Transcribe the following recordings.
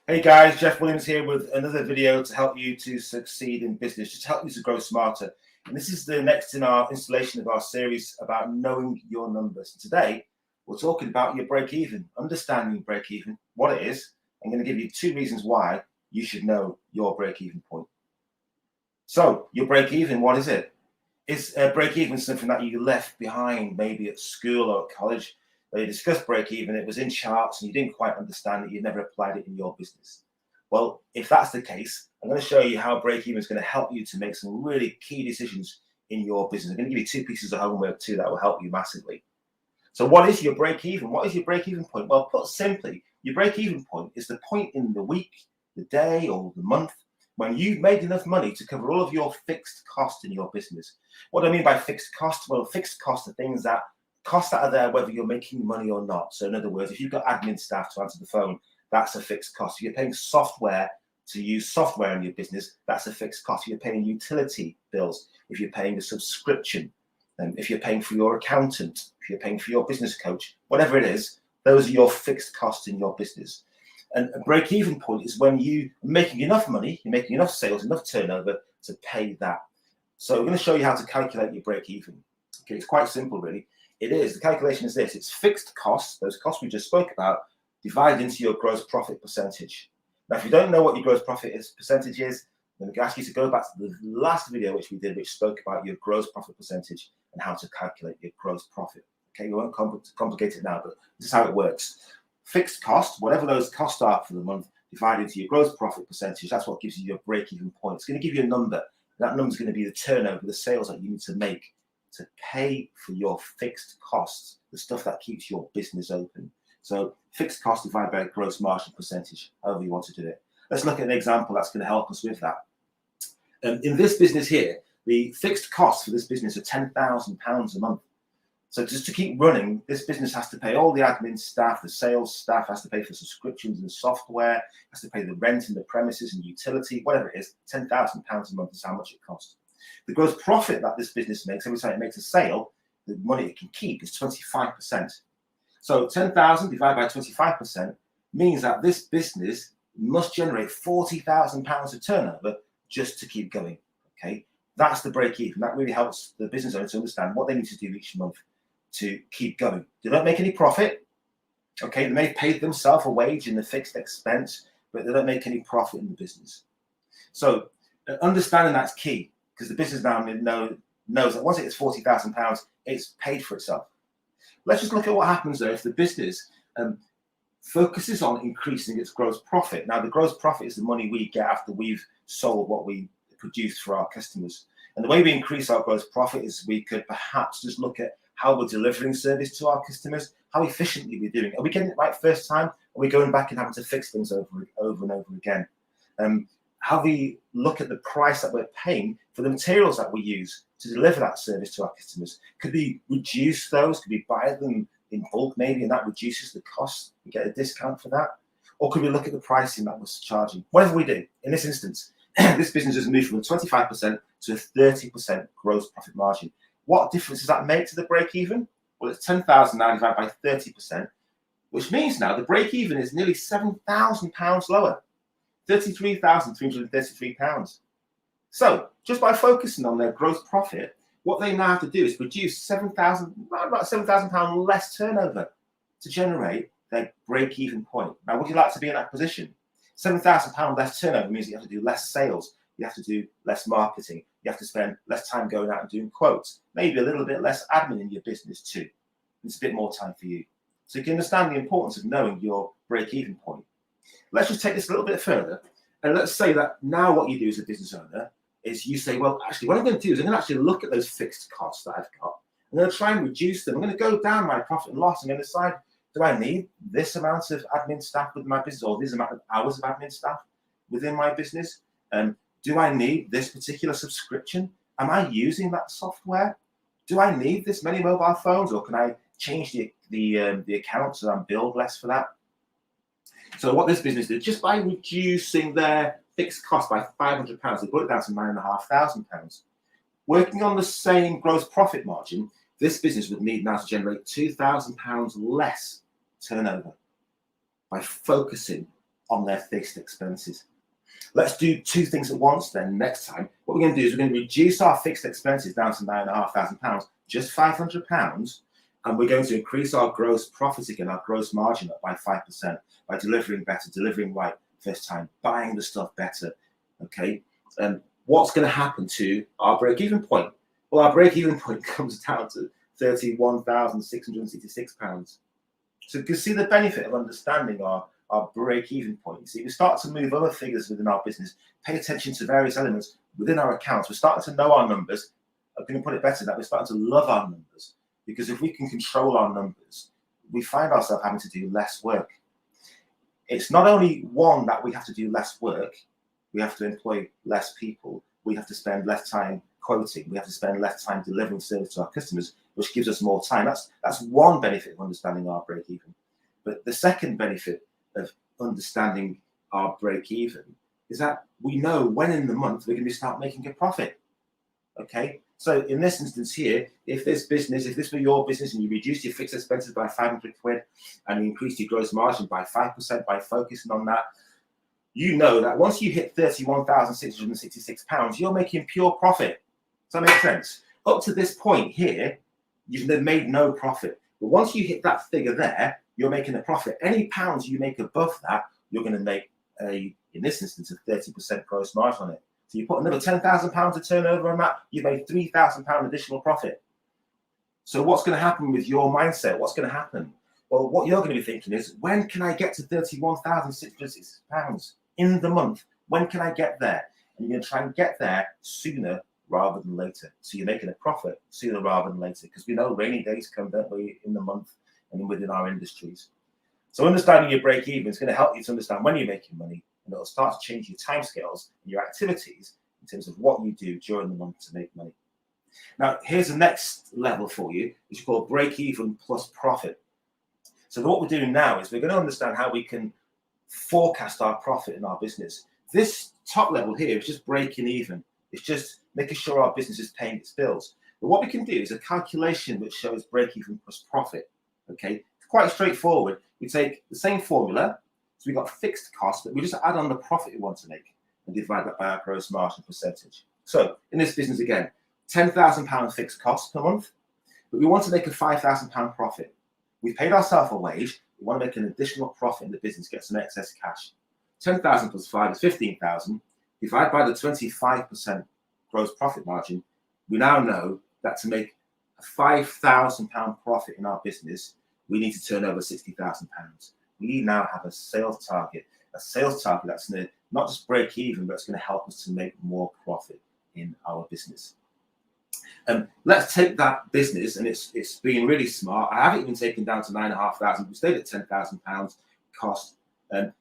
Hey guys, Jeff Williams here with another video to help you to succeed in business, just help you to grow smarter. And this is the next in our installation of our series about knowing your numbers. And today, we're talking about your break-even, understanding break-even, what it is. I'm going to give you 2 reasons why you should know your break-even point. So, your break-even, what is it? Is break-even something that you left behind, maybe at school or at college? You discussed break-even, it was in charts and you didn't quite understand it, you never applied it in your business. Well, if that's the case, I'm going to show you how break-even is going to help you to make some really key decisions in your business. I'm going to give you 2 pieces of homework too that will help you massively. So what is your break-even? What is your break-even point? Well, put simply, your break-even point is the point in the week, the day or the month when you've made enough money to cover all of your fixed costs in your business. What do I mean by fixed costs? Well, fixed costs are things that costs that are there whether you're making money or not. So in other words, if you've got admin staff to answer the phone, that's a fixed cost. If you're paying software to use software in your business, that's a fixed cost. If you're paying utility bills, if you're paying a subscription, if you're paying for your accountant, if you're paying for your business coach, whatever it is, those are your fixed costs in your business. And a break-even point is when you're making enough money, you're making enough sales, enough turnover to pay that. So I'm going to show you how to calculate your break-even. Okay, it's quite simple, really. It is. The calculation is this. It's fixed costs, those costs we just spoke about, divided into your gross profit percentage. Now, if you don't know what your gross profit percentage is, I'm going to ask you to go back to the last video which we did, which spoke about your gross profit percentage and how to calculate your gross profit. Okay, we won't complicate it now, but this is how it works. Fixed cost, whatever those costs are for the month, divided into your gross profit percentage, that's what gives you your break-even point. It's going to give you a number. That number is going to be the turnover, the sales that you need to make to pay for your fixed costs, the stuff that keeps your business open. So fixed cost divided by gross margin percentage, however you want to do it. Let's look at an example that's going to help us with that. In this business here, the fixed costs for this business are £10,000 a month. So just to keep running, this business has to pay all the admin staff, the sales staff, has to pay for subscriptions and software, has to pay the rent and the premises and utility, whatever it is, £10,000 a month is how much it costs. The gross profit that this business makes, every time it makes a sale, the money it can keep is 25%. So 10,000 divided by 25% means that this business must generate £40,000 of turnover just to keep going. Okay, that's the break even. That really helps the business owner to understand what they need to do each month to keep going. They don't make any profit. Okay, they may have paid themselves a wage in the fixed expense, but they don't make any profit in the business. So understanding that's key, because the business now knows that once it hits £40,000, it's paid for itself. Let's just look at what happens though if the business focuses on increasing its gross profit. Now, the gross profit is the money we get after we've sold what we produce for our customers. And the way we increase our gross profit is we could perhaps just look at how we're delivering service to our customers, how efficiently we're doing. Are we getting it right first time? Are we going back and having to fix things over and over again? How we look at the price that we're paying for the materials that we use to deliver that service to our customers. Could we reduce those? Could we buy them in bulk maybe, and that reduces the cost? We get a discount for that. Or could we look at the pricing that we're charging? Whatever we do, in this instance, this business has moved from 25% to a 30% gross profit margin. What difference does that make to the break even? Well, it's 10,000 now divided by 30%, which means now the break even is nearly £7,000 lower. £33,333. So just by focusing on their gross profit, what they now have to do is produce about £7,000 less turnover to generate their break-even point. Now, would you like to be in that position? £7,000 less turnover means you have to do less sales, you have to do less marketing, you have to spend less time going out and doing quotes, maybe a little bit less admin in your business too. It's a bit more time for you. So you can understand the importance of knowing your break-even point. Let's just take this a little bit further. And let's say that now what you do as a business owner is you say, well, actually, what I'm going to do is I'm going to actually look at those fixed costs that I've got. I'm going to try and reduce them. I'm going to go down my profit and loss. I'm going to decide, do I need this amount of admin staff within my business or this amount of hours of admin staff within my business? Do I need this particular subscription? Am I using that software? Do I need this many mobile phones, or can I change the accounts so I'm billed less for that? So what this business did, just by reducing their fixed cost by £500, they brought it down to £9,500. Working on the same gross profit margin, this business would need now to generate £2,000 less turnover by focusing on their fixed expenses. Let's do two things at once then next time. What we're going to do is we're going to reduce our fixed expenses down to £9,500, just £500, and we're going to increase our gross profit again, our gross margin up by 5% by delivering better, delivering right first time, buying the stuff better, okay? What's going to happen to our break-even point? Well, our break-even point comes down to £31,666. So you can see the benefit of understanding our break-even point. You see, we start to move other figures within our business, pay attention to various elements within our accounts. We're starting to know our numbers. I'm going to put it better that we're starting to love our numbers, because if we can control our numbers, we find ourselves having to do less work. It's not only one that we have to do less work, we have to employ less people, we have to spend less time quoting, we have to spend less time delivering service to our customers, which gives us more time. That's one benefit of understanding our break-even. But the second benefit of understanding our break-even is that we know when in the month we're going to start making a profit. Okay, so in this instance here, if this were your business and you reduced your fixed expenses by £500 and you increased your gross margin by 5% by focusing on that, you know that once you hit £31,666, you're making pure profit. Does that make sense? Up to this point here, you've made no profit. But once you hit that figure there, you're making a profit. Any pounds you make above that, you're going to make in this instance, a 30% gross margin on it. So you put another £10,000 of turnover on that, you've made £3,000 additional profit. So what's going to happen with your mindset? What's going to happen? Well, what you're going to be thinking is, when can I get to £31,666 in the month? When can I get there? And you're going to try and get there sooner rather than later. So you're making a profit sooner rather than later, because we know rainy days come, don't we, in the month and within our industries. So understanding your break even is going to help you to understand when you're making money, and it'll start to change your timescales and your activities in terms of what you do during the month to make money. Now, here's the next level for you, which is called break even plus profit. So what we're doing now is we're going to understand how we can forecast our profit in our business. This top level here is just breaking even. It's just making sure our business is paying its bills. But what we can do is a calculation which shows break even plus profit. Okay, it's quite straightforward. We take the same formula, so we've got fixed costs, but we just add on the profit we want to make and divide that by our gross margin percentage. So in this business again, £10,000 fixed costs per month, but we want to make a £5,000 profit. We've paid ourselves a wage. We want to make an additional profit in the business, get some excess cash. 10,000 plus 5 is 15,000. Divide by the 25% gross profit margin. We now know that to make a £5,000 profit in our business, we need to turn over £60,000. We now have a sales target that's going to not just break even, but it's going to help us to make more profit in our business. Let's take that business, and it's been really smart. I haven't even taken down to £9,500. We stayed at £10,000 cost, and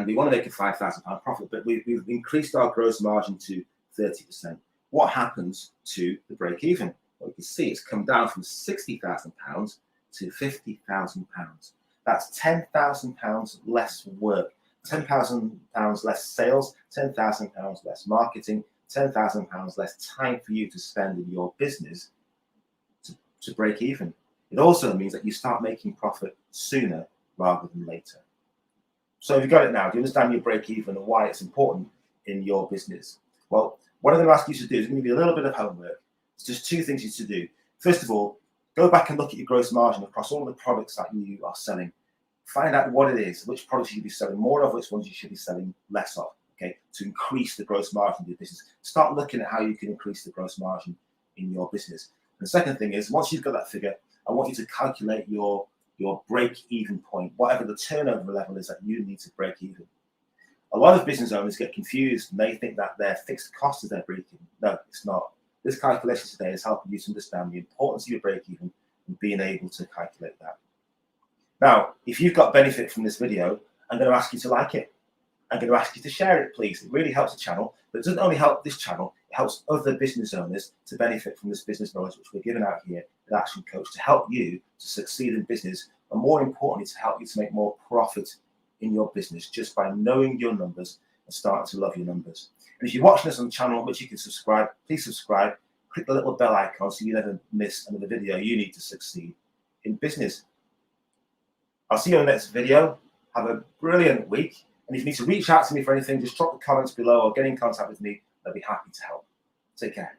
we want to make a £5,000 profit, but we've increased our gross margin to 30%. What happens to the break even? Well, you can see it's come down from £60,000 to £50,000. That's £10,000 less work, £10,000 less sales, £10,000 less marketing, £10,000 less time for you to spend in your business to break even. It also means that you start making profit sooner rather than later. So if you've got it now, do you understand your break even and why it's important in your business? Well, what I'm going to ask you to do is going to give you a little bit of homework. It's just two things you should do. First of all, go back and look at your gross margin across all the products that you are selling. Find out what it is, which products you should be selling more of, which ones you should be selling less of, okay, to increase the gross margin of your business. Start looking at how you can increase the gross margin in your business. And the second thing is, once you've got that figure, I want you to calculate your break-even point, whatever the turnover level is that you need to break even. A lot of business owners get confused and they think that their fixed cost is their break-even. No, it's not. This calculation today is helping you to understand the importance of your break-even and being able to calculate that. Now, if you've got benefit from this video, I'm going to ask you to like it. I'm going to ask you to share it, please. It really helps the channel, but it doesn't only help this channel, it helps other business owners to benefit from this business knowledge which we're giving out here at Action Coach to help you to succeed in business, and more importantly, to help you to make more profit in your business just by knowing your numbers and starting to love your numbers. And if you're watching this on the channel, which you can subscribe, please subscribe. Click the little bell icon so you never miss another video you need to succeed in business. I'll see you in the next video. Have a brilliant week. And if you need to reach out to me for anything, just drop the comments below or get in contact with me. I'll be happy to help. Take care.